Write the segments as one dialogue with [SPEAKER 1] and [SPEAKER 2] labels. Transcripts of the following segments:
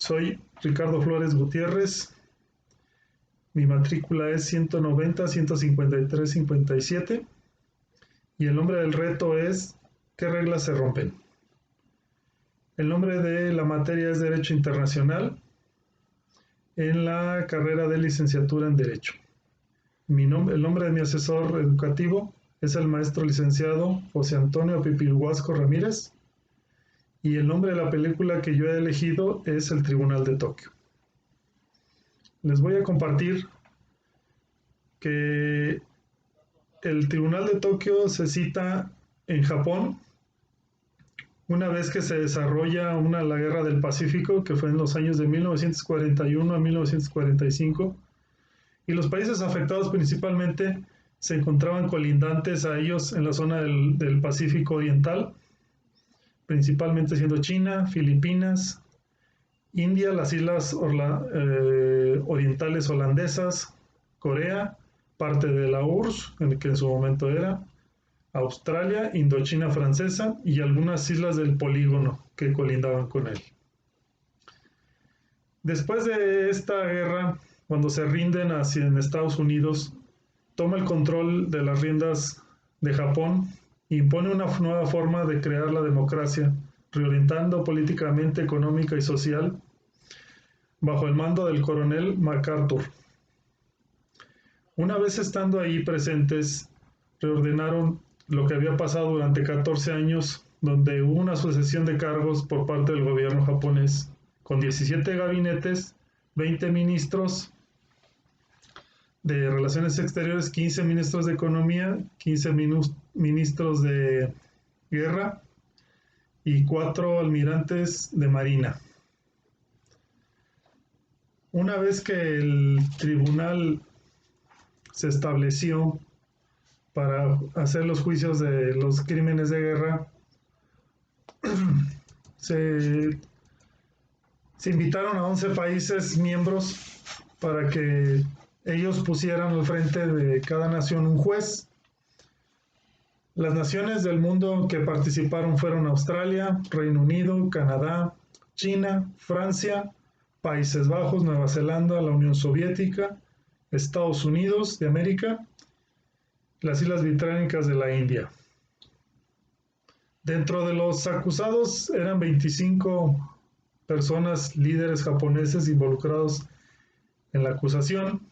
[SPEAKER 1] Soy Ricardo Flores Gutiérrez. Mi matrícula es 190 153 57 y el nombre del reto es ¿qué reglas se rompen? El nombre de la materia es Derecho Internacional en la carrera de licenciatura en Derecho. El nombre de mi asesor educativo es el maestro licenciado José Antonio Pipilhuasco Ramírez y el nombre de la película que yo he elegido es El Tribunal de Tokio. Les voy a compartir que el Tribunal de Tokio se cita en Japón una vez que se desarrolla la Guerra del Pacífico, que fue en los años de 1941 a 1945, y los países afectados principalmente se encontraban colindantes a ellos en la zona del Pacífico Oriental, principalmente siendo China, Filipinas, India, las islas orientales holandesas, Corea, parte de la URSS, que en su momento era, Australia, Indochina francesa y algunas islas del polígono que colindaban con él. Después de esta guerra, cuando se rinden en Estados Unidos, toma el control de las riendas de Japón e impone una nueva forma de crear la democracia, reorientando políticamente, económica y social bajo el mando del coronel MacArthur. Una vez estando ahí presentes, reordenaron lo que había pasado durante 14 años, donde hubo una sucesión de cargos por parte del gobierno japonés, con 17 gabinetes, 20 ministros de Relaciones Exteriores, 15 ministros de Economía, 15 ministros de Guerra y 4 almirantes de Marina. Una vez que el tribunal se estableció para hacer los juicios de los crímenes de guerra, se invitaron a 11 países miembros para que ellos pusieran al frente de cada nación un juez. Las naciones del mundo que participaron fueron Australia, Reino Unido, Canadá, China, Francia, Países Bajos, Nueva Zelanda, la Unión Soviética, Estados Unidos de América, las Islas Británicas de la India. Dentro de los acusados eran 25 personas, líderes japoneses involucrados en la acusación,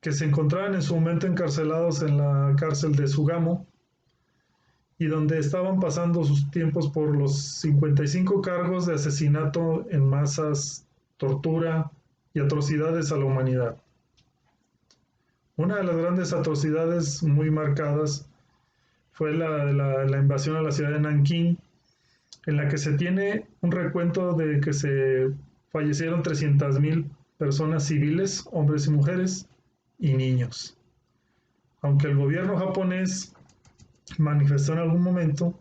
[SPEAKER 1] que se encontraban en su momento encarcelados en la cárcel de Sugamo y donde estaban pasando sus tiempos por los 55 cargos de asesinato en masas, tortura y atrocidades a la humanidad. Una de las grandes atrocidades muy marcadas fue la invasión a la ciudad de Nankín, en la que se tiene un recuento de que se fallecieron 300,000 personas civiles, hombres y mujeres, y niños. Aunque el gobierno japonés manifestó en algún momento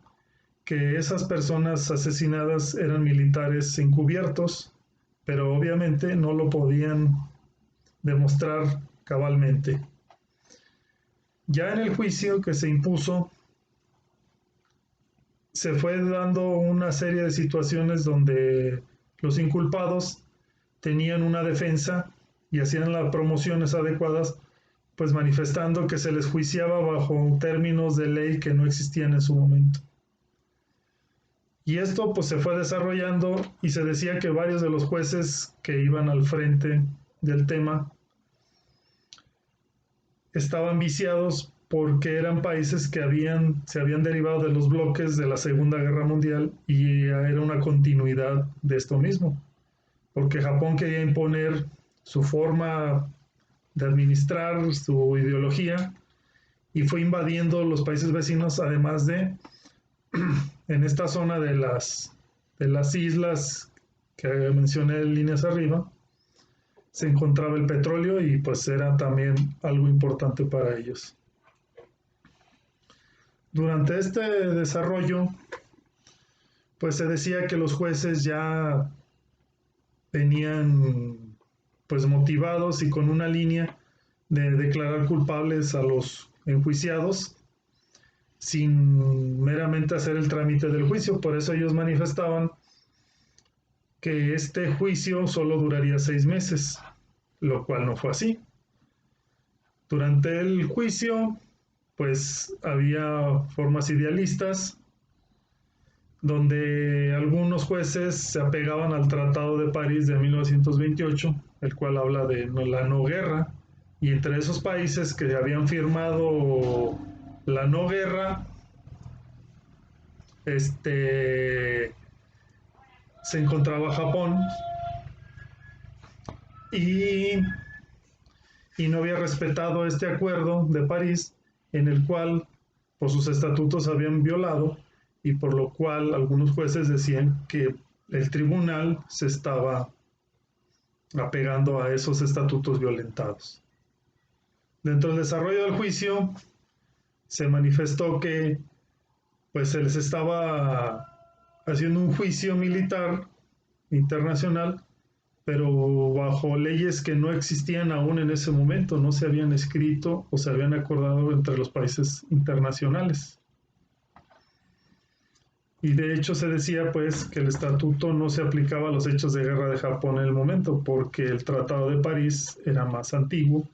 [SPEAKER 1] que esas personas asesinadas eran militares encubiertos, pero obviamente no lo podían demostrar cabalmente. Ya en el juicio que se impuso, se fue dando una serie de situaciones donde los inculpados tenían una defensa y hacían las promociones adecuadas, pues manifestando que se les juiciaba bajo términos de ley que no existían en su momento. Y esto pues se fue desarrollando y se decía que varios de los jueces que iban al frente del tema estaban viciados porque eran países que se habían derivado de los bloques de la Segunda Guerra Mundial y era una continuidad de esto mismo, porque Japón quería imponer su forma de administrar, su ideología, y fue invadiendo los países vecinos, además de en esta zona de las islas que mencioné en líneas arriba, se encontraba el petróleo y pues era también algo importante para ellos. Durante este desarrollo, pues se decía que los jueces ya venían pues motivados y con una línea de declarar culpables a los enjuiciados sin meramente hacer el trámite del juicio. Por eso ellos manifestaban que este juicio solo duraría 6 meses, lo cual no fue así. Durante el juicio, pues había formas idealistas donde algunos jueces se apegaban al Tratado de París de 1928, el cual habla de la no guerra, y entre esos países que habían firmado la no guerra, se encontraba Japón y, y no había respetado este acuerdo de París, en el cual por sus estatutos habían violado, y por lo cual algunos jueces decían que el tribunal se estaba apegando a esos estatutos violentados. Dentro del desarrollo del juicio se manifestó que pues se les estaba haciendo un juicio militar internacional, pero bajo leyes que no existían aún en ese momento, no se habían escrito o se habían acordado entre los países internacionales. Y de hecho se decía pues que el estatuto no se aplicaba a los hechos de guerra de Japón en el momento, porque el Tratado de París era más antiguo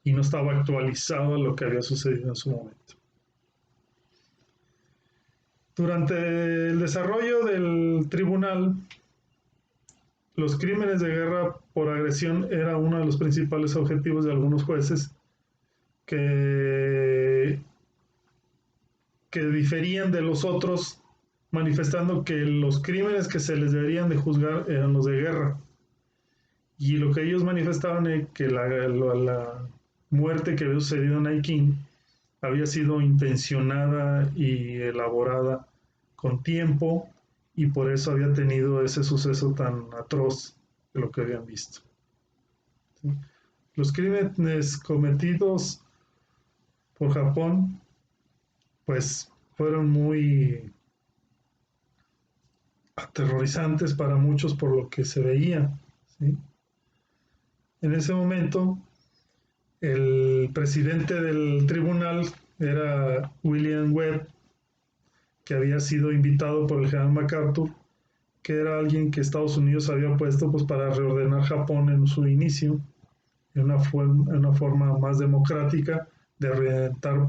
[SPEAKER 1] y no estaba actualizado a lo que había sucedido en su momento. Durante el desarrollo del tribunal, los crímenes de guerra por agresión era uno de los principales objetivos de algunos jueces que diferían de los otros, manifestando que los crímenes que se les deberían de juzgar eran los de guerra. Y lo que ellos manifestaban es que la muerte que había sucedido en Nanking había sido intencionada y elaborada con tiempo, y por eso había tenido ese suceso tan atroz de lo que habían visto. ¿Sí? Los crímenes cometidos por Japón pues fueron muy aterrorizantes para muchos por lo que se veía. ¿Sí? En ese momento, el presidente del tribunal era William Webb, que había sido invitado por el general MacArthur, que era alguien que Estados Unidos había puesto pues, para reordenar Japón en su inicio, en una forma más democrática de reorientar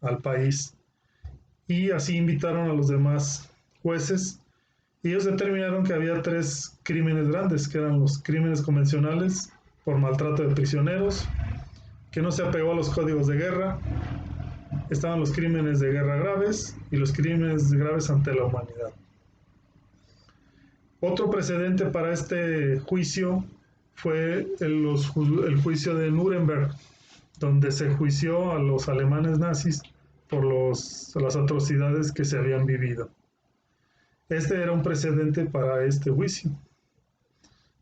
[SPEAKER 1] al país. Y así invitaron a los demás jueces, y ellos determinaron que había 3 crímenes grandes, que eran los crímenes convencionales por maltrato de prisioneros, que no se apegó a los códigos de guerra, estaban los crímenes de guerra graves y los crímenes graves ante la humanidad. Otro precedente para este juicio fue el juicio de Nuremberg, donde se juició a los alemanes nazis por las atrocidades que se habían vivido. Este era un precedente para este juicio.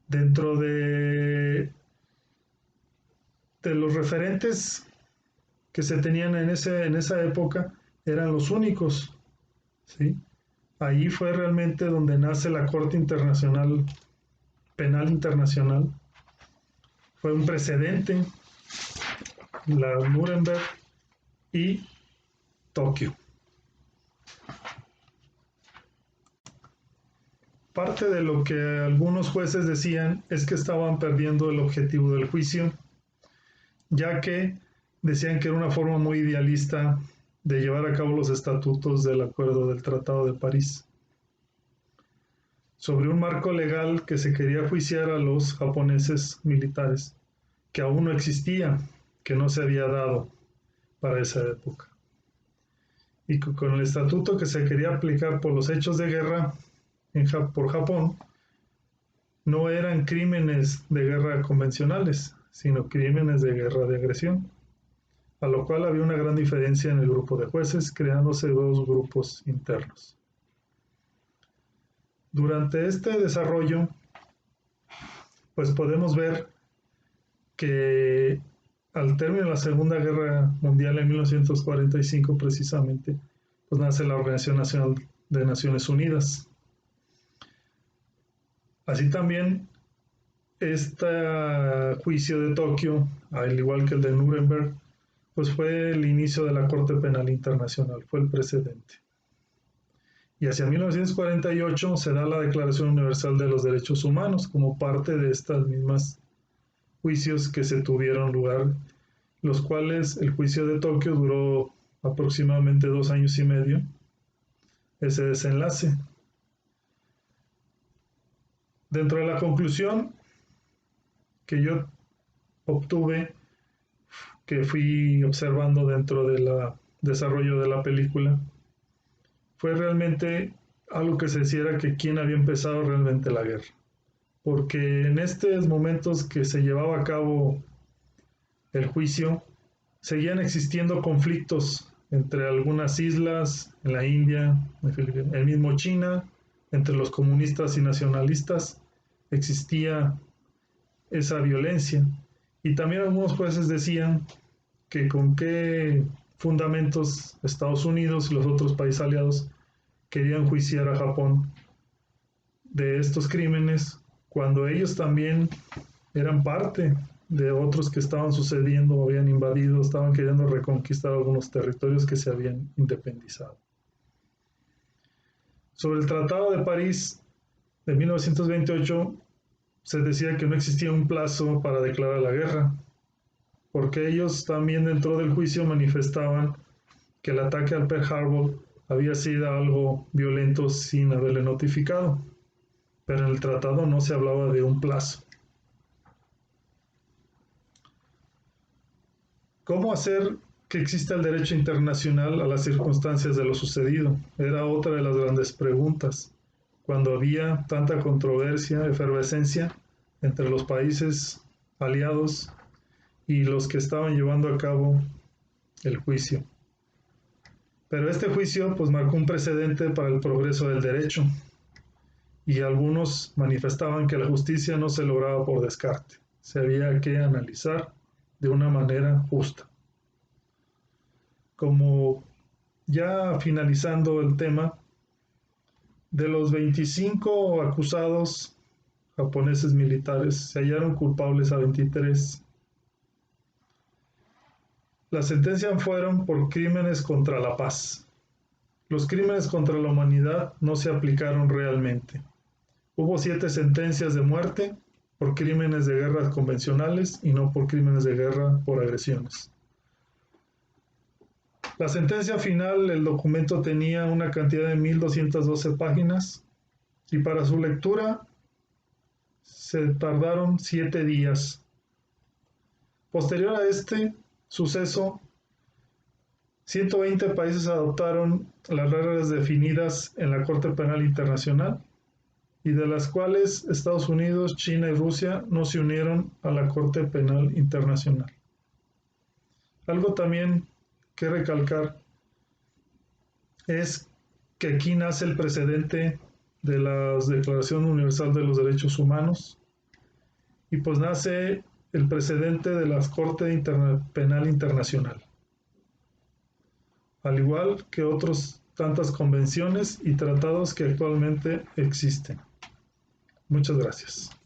[SPEAKER 1] Dentro de los referentes que se tenían en esa época, eran los únicos, ¿sí? Ahí fue realmente donde nace la Corte Internacional, Penal Internacional. Fue un precedente, la Nuremberg y Tokio. Parte de lo que algunos jueces decían es que estaban perdiendo el objetivo del juicio, ya que decían que era una forma muy idealista de llevar a cabo los estatutos del Acuerdo del Tratado de París, sobre un marco legal que se quería juiciar a los japoneses militares, que aún no existía, que no se había dado para esa época. Y con el estatuto que se quería aplicar por los hechos de guerra por Japón, no eran crímenes de guerra convencionales, sino crímenes de guerra de agresión, a lo cual había una gran diferencia en el grupo de jueces, creándose 2 grupos internos. Durante este desarrollo, pues podemos ver que al término de la Segunda Guerra Mundial en 1945 precisamente, pues nace la Organización Nacional de Naciones Unidas. Así también, este juicio de Tokio, al igual que el de Nuremberg, pues fue el inicio de la Corte Penal Internacional, fue el precedente. Y hacia 1948 se da la Declaración Universal de los Derechos Humanos como parte de estas mismas juicios que se tuvieron lugar, los cuales el juicio de Tokio duró aproximadamente 2 años y medio, ese desenlace. Dentro de la conclusión que yo obtuve, que fui observando dentro del desarrollo de la película, fue realmente algo que se decía que quién había empezado realmente la guerra. Porque en estos momentos que se llevaba a cabo el juicio, seguían existiendo conflictos entre algunas islas, en la India, el mismo China, entre los comunistas y nacionalistas, existía esa violencia. Y también algunos jueces decían que con qué fundamentos Estados Unidos y los otros países aliados querían juiciar a Japón de estos crímenes cuando ellos también eran parte de otros que estaban sucediendo, habían invadido, estaban queriendo reconquistar algunos territorios que se habían independizado. Sobre el Tratado de París de 1928 se decía que no existía un plazo para declarar la guerra, porque ellos también dentro del juicio manifestaban que el ataque al Pearl Harbor había sido algo violento sin haberle notificado, pero en el tratado no se hablaba de un plazo. ¿Cómo hacer que exista el derecho internacional a las circunstancias de lo sucedido? Era otra de las grandes preguntas. Cuando había tanta controversia, efervescencia entre los países aliados y los que estaban llevando a cabo el juicio. Pero este juicio pues marcó un precedente para el progreso del derecho y algunos manifestaban que la justicia no se lograba por descarte, se había que analizar de una manera justa. Como ya finalizando el tema, de los 25 acusados japoneses militares, se hallaron culpables a 23. Las sentencias fueron por crímenes contra la paz. Los crímenes contra la humanidad no se aplicaron realmente. Hubo 7 sentencias de muerte por crímenes de guerra convencionales y no por crímenes de guerra por agresiones. La sentencia final, el documento tenía una cantidad de 1212 páginas y para su lectura se tardaron 7 días. Posterior a este suceso, 120 países adoptaron las reglas definidas en la Corte Penal Internacional y de las cuales Estados Unidos, China y Rusia no se unieron a la Corte Penal Internacional. Algo también que recalcar es que aquí nace el precedente de la Declaración Universal de los Derechos Humanos y pues nace el precedente de la Corte Penal Internacional, al igual que otras tantas convenciones y tratados que actualmente existen. Muchas gracias.